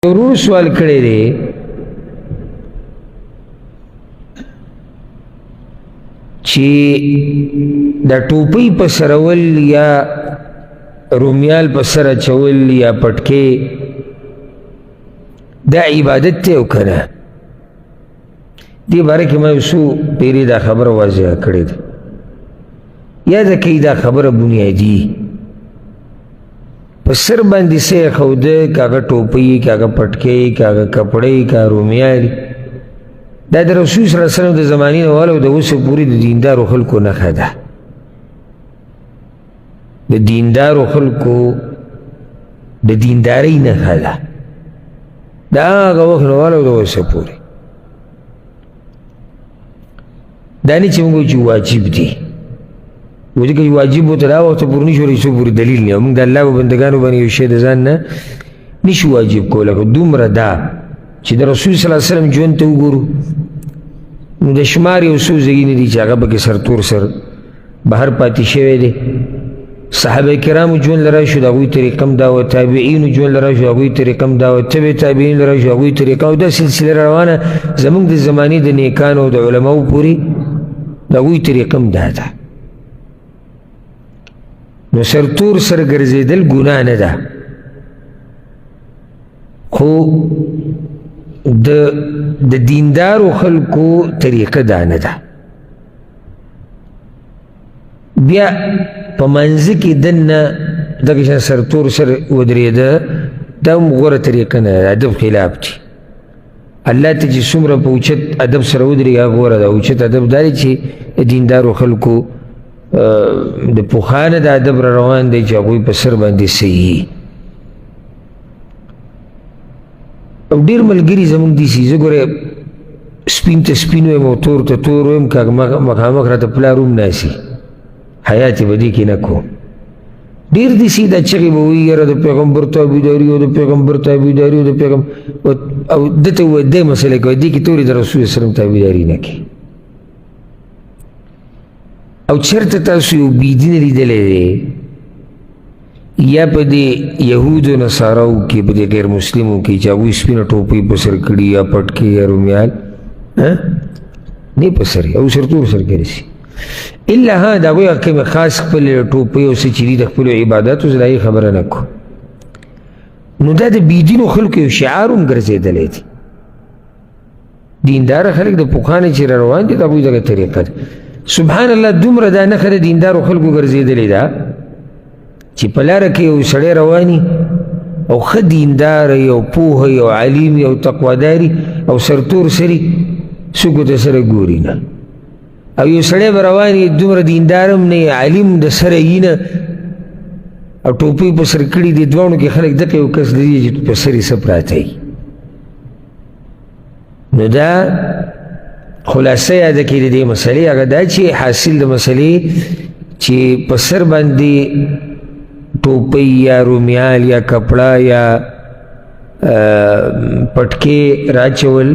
ورور سوال کړی دی چې د ټوپۍ په سرول یا رومیال په سر اچول یا پټکې دا عبادت دی او که نه؟ دې باره کې ما یو څو پیرې دا خبره واضحه کړې ده. یاد کوي دا خبره بنیادي په سر باندې څه یې ښوده، که هغه ټوپۍ، که هغه پټکۍ، که هغه کپړۍ، که رومیال، دا د رسول صلی الله علیه وسلم د زمانې نه والا او د اوسه پورې د دیندارو خلکو نښه ده. د دیندارو خلکو د دیندارۍ نښه ده، د هغه وخت نه والا او د اوسه پورې. دا نه چې موږ وایو چې واجب دي، وځکه چې واجب ورته دا وخته پورې نه شو رسو پورې دلیل نه، موږ د الله په بندګانو باندې یو شی د ځان نه نشو واجب کولی. خو دومره ده چې د رسول صلی الله علیه وسلم ژوند ته وګورو نو د شمار یو څو ځایونه دي چې هغه پکې سرتور سر بهر پاتې شوی دی. صحابه کرامو ژوند له راشو د هغوی طریقه هم دا وه، تابعینو ژوند له راشو د هغوی طریقه هم دا وه، تبع تابعین له راشو د هغوی طریقه، او دا سلسله روانه زموږ د زمانې د نیکانو او د علماو پورې د هغوی طریقه هم دا ده. نو سرتور سر ګرځېدل ګناه نه ده، خو د دیندارو خلکو طریقه دا نه ده. بیا په منځ کې دننه دغه شان سرتور سر ودرېده، دا هم غوره طریقه نه ده، ادب خلاف دي. الله ته چې څومره په اوچت ادب سره ودرېږي هغه غوره ده. اوچت ادب دا دی چې دیندارو خلکو د پوخانه د ادب را روان دی چې هغوی په سر باندې صحیح. او ډېر ملګري زموږ داسې زه ګوره سپین ته سپین ویم او تور ته تور ویم، که مخامخ راته پلار هم ناسي، حیات یې به دې کې نه کوم. ډېر داسې دا چغې به وایي یاره د پیغمبر تابعداري او د پیغمبر تابعداري او د پیغمبر، او ده ته ووایه دې مسئله کوي، دې کې تورې د رسول وسلم تابعداري نه کوي. او چرته تاسو یو بېدینه لیدلی دی یا په دې یهودو نصاراو کې، په دې غیر مسلمو کې چې هغوی سپینه ټوپۍ په سر کړي یا پټکې یا رومیال نه په سر او سرتور سر کې رسي، الا ها د هغوی حق کې خاص خپل ټوپۍ او څه چې دي د خپلو عباداتو زه د هغې خبره نه کوم. نو دا د بېدینو خلکو یو شعار هم ګرځېدلی دی. دینداره خلک د پوخانه چې را روان دي د هغوی دغه طریقه ده. سبحان الله دومره دا نښه د دیندارو خلکو ګرځېدلې ده چې په لاره کې یو سړی رواني او ښه دیندار او پوه او علیم او تقواداري او سرتور سري څوک ورته سره ګوري نه، او یو سړی به رواني دومره دیندار هم نه علیم د سره یي نه او ټوپۍ په سر کړي دي، دواړو کې خلک دغه یو کس لري چې په سر یې څه پراته وي. نو دا خلاصه یاده کړي د دې مسلې هغه دا چې حاصل د مسلې چې په سر باندې ټوپۍ یا رومیال یا کپړه یا پټکې راچول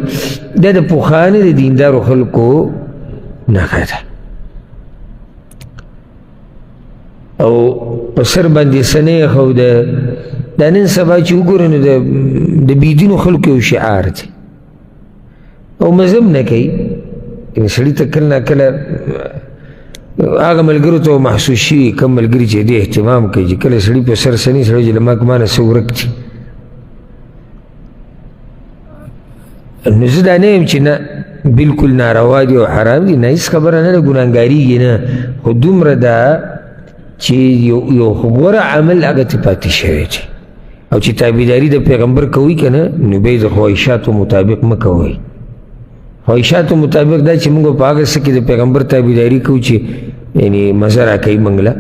دا د پوخانه د دیندارو خلکو نښه ده. او په سر باندې څه نه یې ښوده، دا نن سبا چې وګورئ نو د بېدینو خلکو یو شعار دی او مزه هم نه کوي. سړي ته کله نه کله هغه ملګرو ته محسوس شي، کم ملګري چې دې اهتمام کوي چې کله سړي په سر سني سړی چې له ما نه څه ورک دي. نو زه دا نه یم چې نه بلکل ناروا دي او حرام دي، نه هېڅ خبره نه ده، ګناهګارېږي نه، خو دومره ده چې یو غوره عمل هغه ته پاتې شوی دی. او چې تابعداري د پیغمبر کوئ که نه نو بیا یې د خواهشاتو مطابق مه کوئ. خواهشاتو مطابق دا چې موږ په هغه څه کې د پیغمبر تابعداري کوو چې یعنې مزه راکوي موږ له،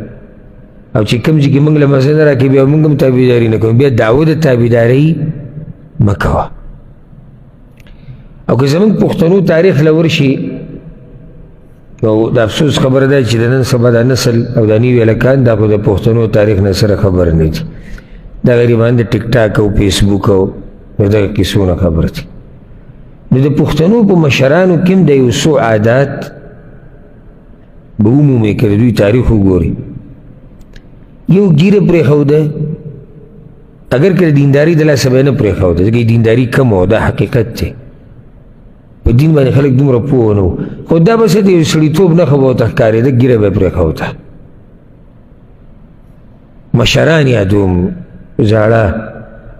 او چې کوم ځای کې موږ له مزه نه راکوي بیا موږ هم تابعداري نه کوو، بیا دعوه د تابعدارۍ مه کوه. او که زموږ پښتنو تاریخ له ورشي، او د افسوس خبره ده چې د نن سبا دا نسل او دا نوي هلکان دا خو د پښتنو تاریخ نه سره خبر نه دي، دا غریبان د ټیک ټاک او فیسبوک او دغه کیسو نه خبر دي. نو د پښتنو په مشرانو کې هم د یو څو عادات به ومومئ که د دوی تاریخ وګورئ. یو ګیره پرېښوده اگر که دینداری د لاسه به نه پرېښوده ځکه دینداري کم و دا حقیقت دی په دین باندې خلک دومره پوه نه وو خو دا بس د یو سړیتوب نښه به ورته ښکارېده ږیره به یې پرېښوده مشران یادوم زاړه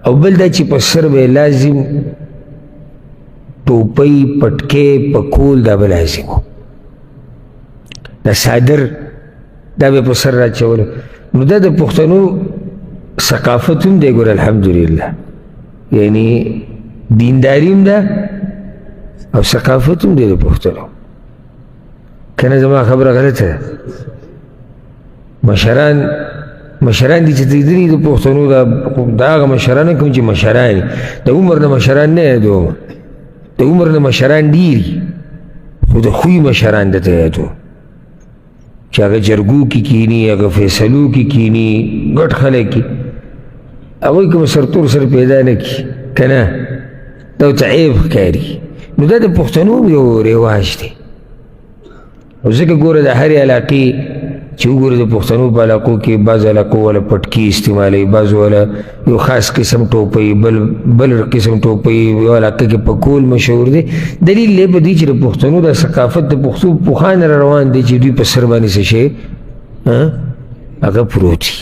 او بل دا چې په سر به لازم ټوپۍ پټکې پکول دا به لازم و دا صادر دا به په سر راچولو نو دا د پښتنو ثقافت هم دی ګوره الحمدلله یعنی دینداري هم ده او ثقافت هم دی د پښتنو که نه زما خبره غلطه ده مشران دي چې دي د پښتنو دا هغه مشران کوم چې مشران د عمر نه مشران نه یادوم د عمر نه مشران ډېري خو د خوی مشران درته یادوم چې هغه جرګو کې کیني هغه فیصلو کې کیني ګډ خلک کې هغوی کوم سرتور سر پیدا نه کړي که نه دا ورته عیب ښکاري نو دا د پښتنو یو رواج دی او ځکه ګوره د هرې علاقې چې وګوره د پښتنو په علاقو کې بعض علاقو والا پټکي استعمالوي بعض والا یو خاص قسم ټوپۍ بل قسم ټوپۍ یو علاقه کې پکول مشهور دی دلیل دی په دې چې د پښتنو د ثقافت د پښتو پخوانه را روان دی چې دوی په سر باندې څه شی هغه پروت وي